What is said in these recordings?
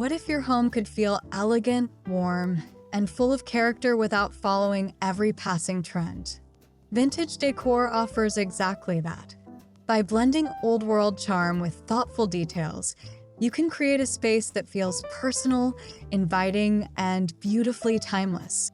What if your home could feel elegant, warm, and full of character without following every passing trend? Vintage decor offers exactly that. By blending old-world charm with thoughtful details, you can create a space that feels personal, inviting, and beautifully timeless.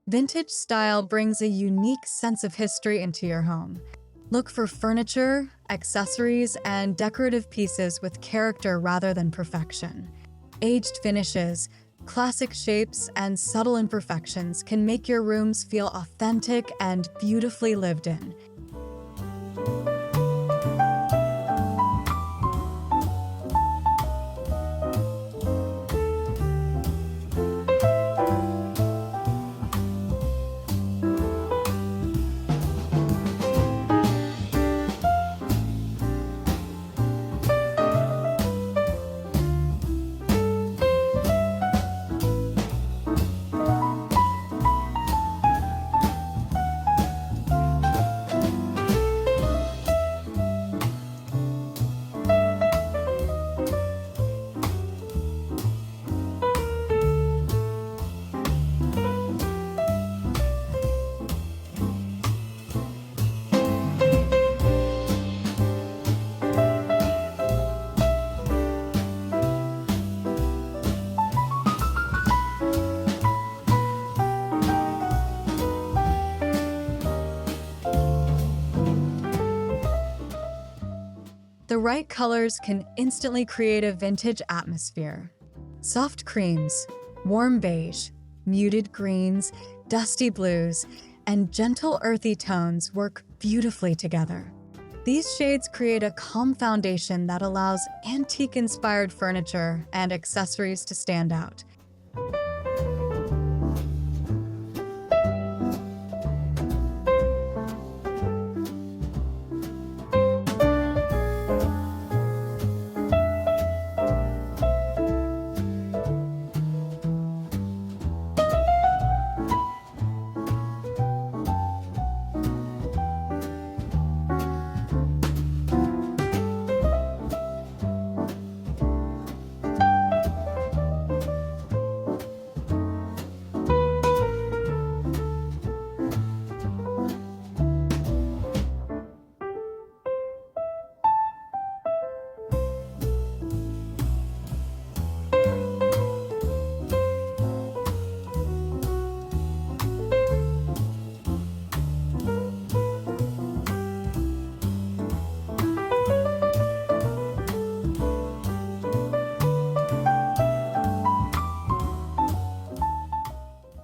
Vintage style brings a unique sense of history into your home. Look for furniture, accessories, and decorative pieces with character rather than perfection. Aged finishes, classic shapes, and subtle imperfections can make your rooms feel authentic and beautifully lived in. The right colors can instantly create a vintage atmosphere. Soft creams, warm beige, muted greens, dusty blues, and gentle earthy tones work beautifully together. These shades create a calm foundation that allows antique-inspired furniture and accessories to stand out.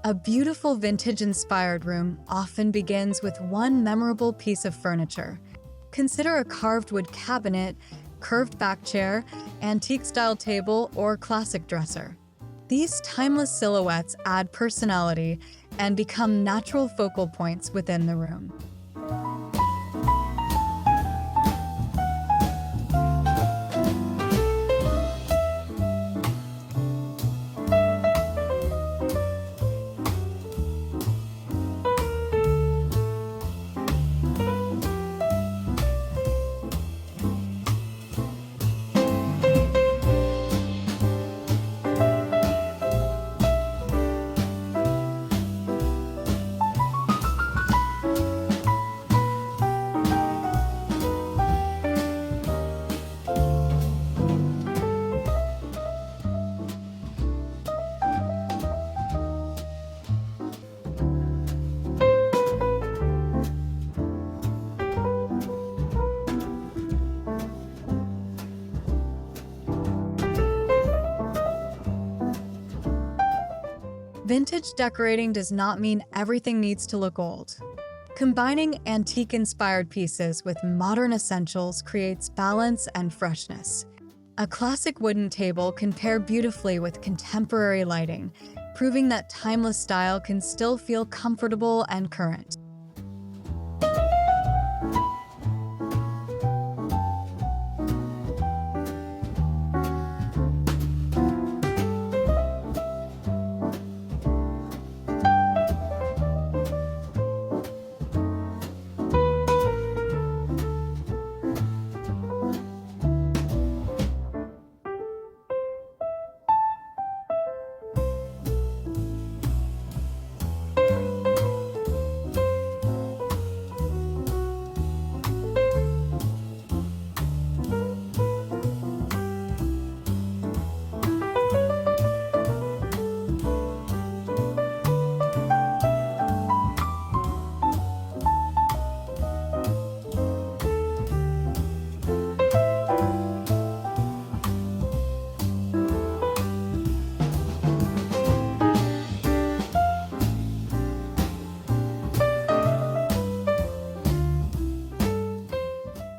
A beautiful vintage-inspired room often begins with one memorable piece of furniture. Consider a carved wood cabinet, curved back chair, antique-style table, or classic dresser. These timeless silhouettes add personality and become natural focal points within the room. Vintage decorating does not mean everything needs to look old. Combining antique-inspired pieces with modern essentials creates balance and freshness. A classic wooden table can pair beautifully with contemporary lighting, proving that timeless style can still feel comfortable and current.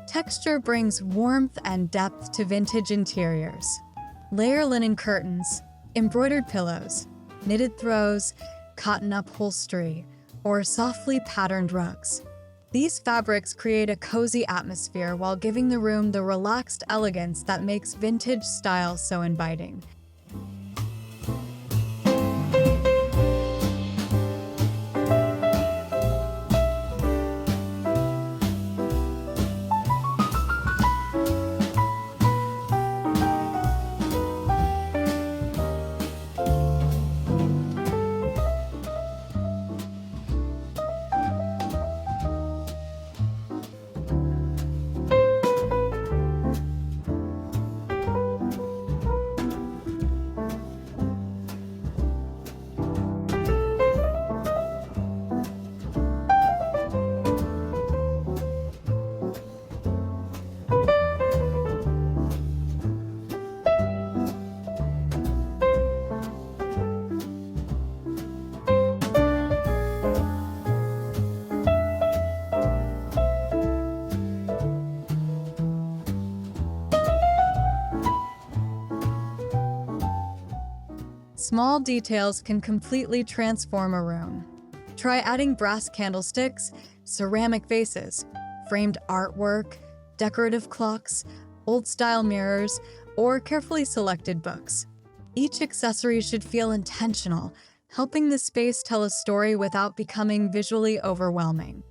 Texture brings warmth and depth to vintage interiors. Layer linen curtains, embroidered pillows, knitted throws, cotton upholstery, or softly patterned rugs. These fabrics create a cozy atmosphere while giving the room the relaxed elegance that makes vintage style so inviting. Small details can completely transform a room. Try adding brass candlesticks, ceramic vases, framed artwork, decorative clocks, old-style mirrors, or carefully selected books. Each accessory should feel intentional, helping the space tell a story without becoming visually overwhelming.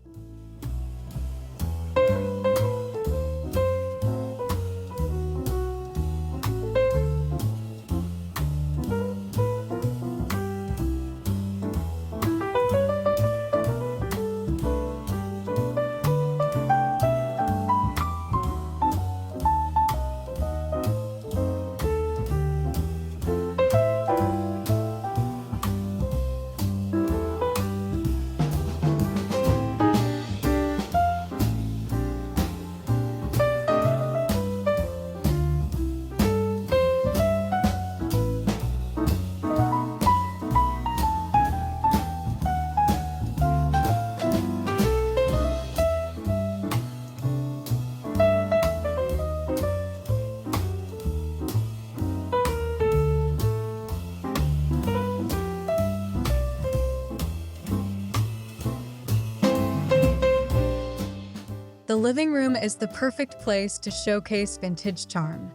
The living room is the perfect place to showcase vintage charm.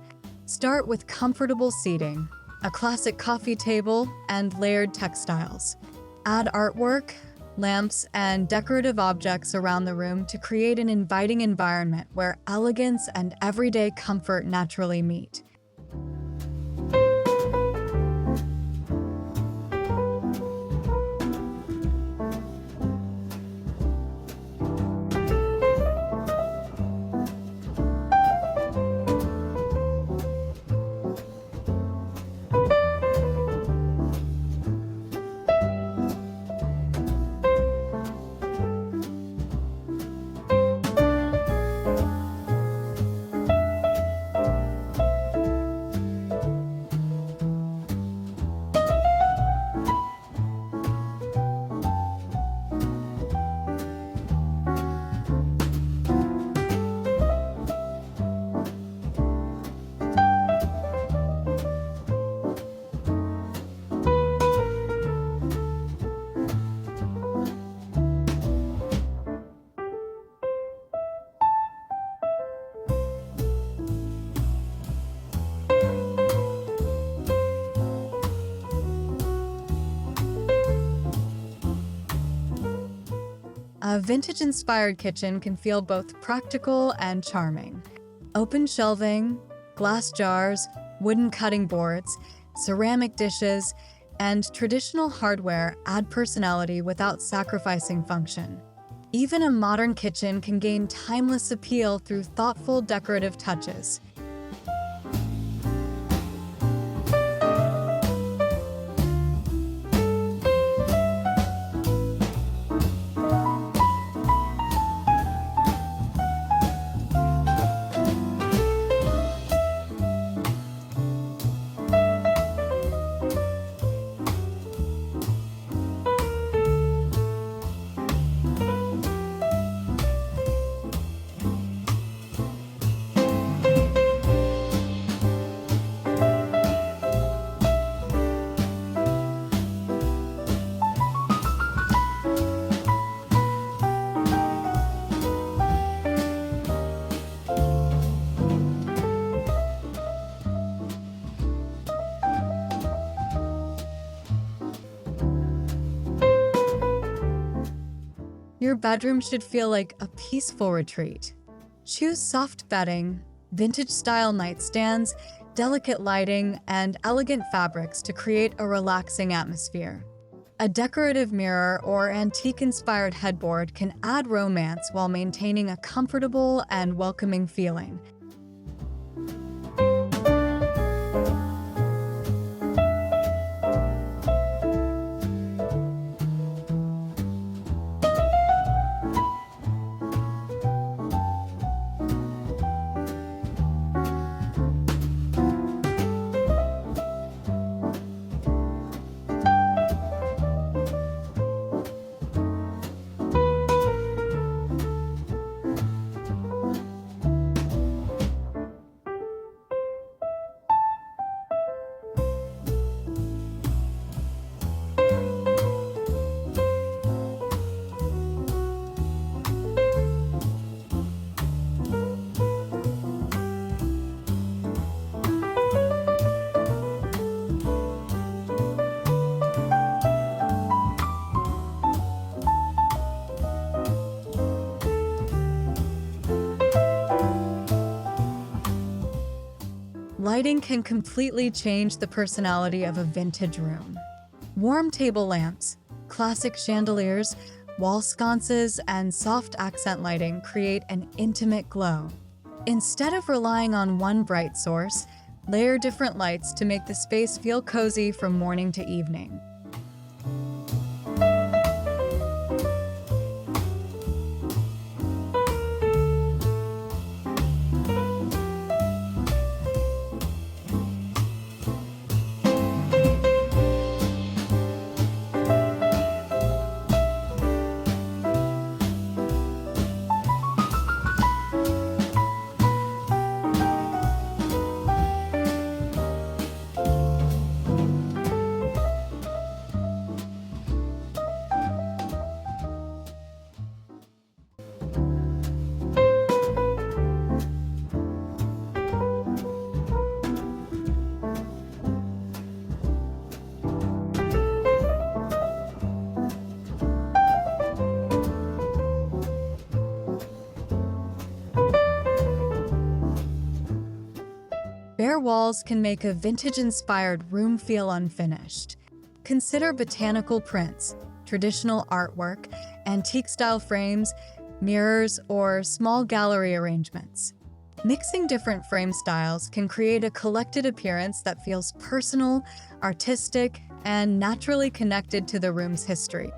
Start with comfortable seating, a classic coffee table, and layered textiles. Add artwork, lamps, and decorative objects around the room to create an inviting environment where elegance and everyday comfort naturally meet. A vintage-inspired kitchen can feel both practical and charming. Open shelving, glass jars, wooden cutting boards, ceramic dishes, and traditional hardware add personality without sacrificing function. Even a modern kitchen can gain timeless appeal through thoughtful decorative touches. Your bedroom should feel like a peaceful retreat. Choose soft bedding, vintage-style nightstands, delicate lighting, and elegant fabrics to create a relaxing atmosphere. A decorative mirror or antique-inspired headboard can add romance while maintaining a comfortable and welcoming feeling. Lighting can completely change the personality of a vintage room. Warm table lamps, classic chandeliers, wall sconces, and soft accent lighting create an intimate glow. Instead of relying on one bright source, layer different lights to make the space feel cozy from morning to evening. Bare walls can make a vintage-inspired room feel unfinished. Consider botanical prints, traditional artwork, antique-style frames, mirrors, or small gallery arrangements. Mixing different frame styles can create a collected appearance that feels personal, artistic, and naturally connected to the room's history.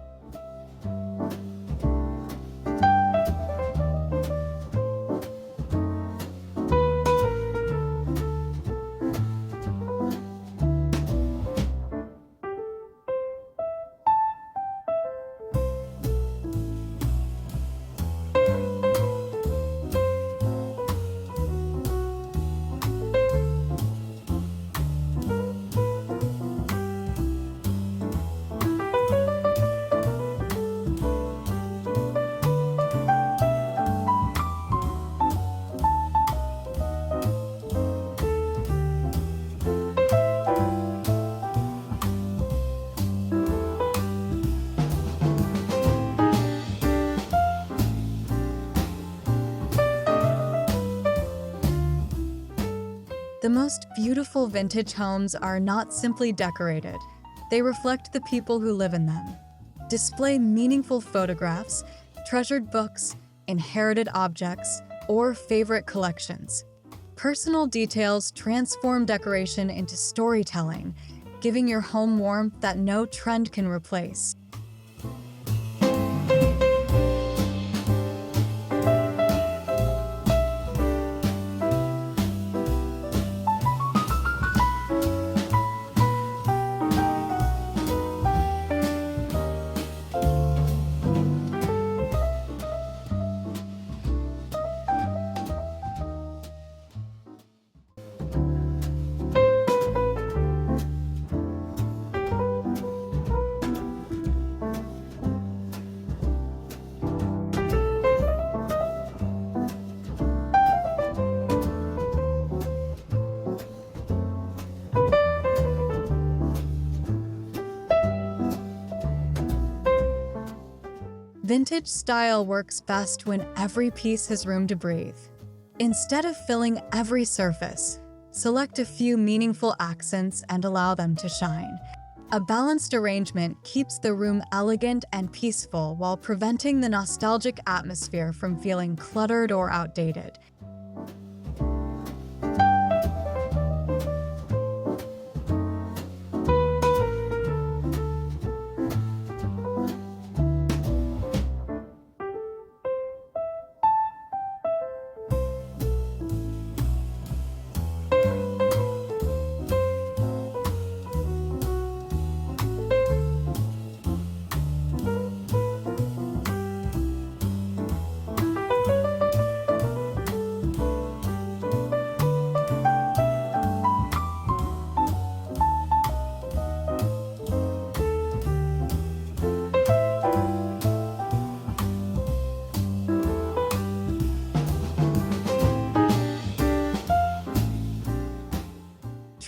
The most beautiful vintage homes are not simply decorated. They reflect the people who live in them. Display meaningful photographs, treasured books, inherited objects, or favorite collections. Personal details transform decoration into storytelling, giving your home warmth that no trend can replace. Vintage style works best when every piece has room to breathe. Instead of filling every surface, select a few meaningful accents and allow them to shine. A balanced arrangement keeps the room elegant and peaceful while preventing the nostalgic atmosphere from feeling cluttered or outdated.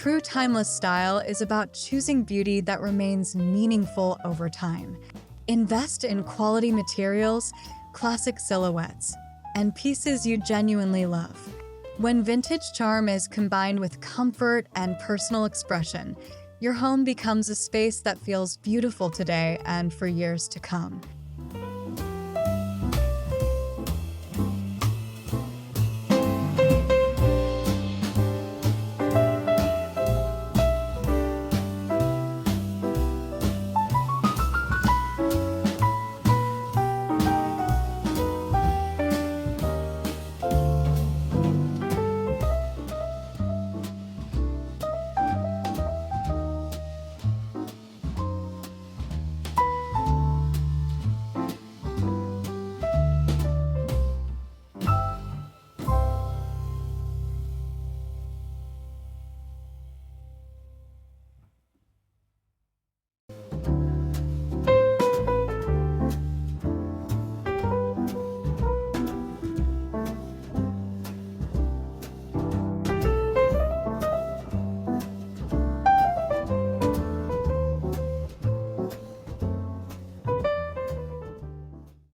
True timeless style is about choosing beauty that remains meaningful over time. Invest in quality materials, classic silhouettes, and pieces you genuinely love. When vintage charm is combined with comfort and personal expression, your home becomes a space that feels beautiful today and for years to come.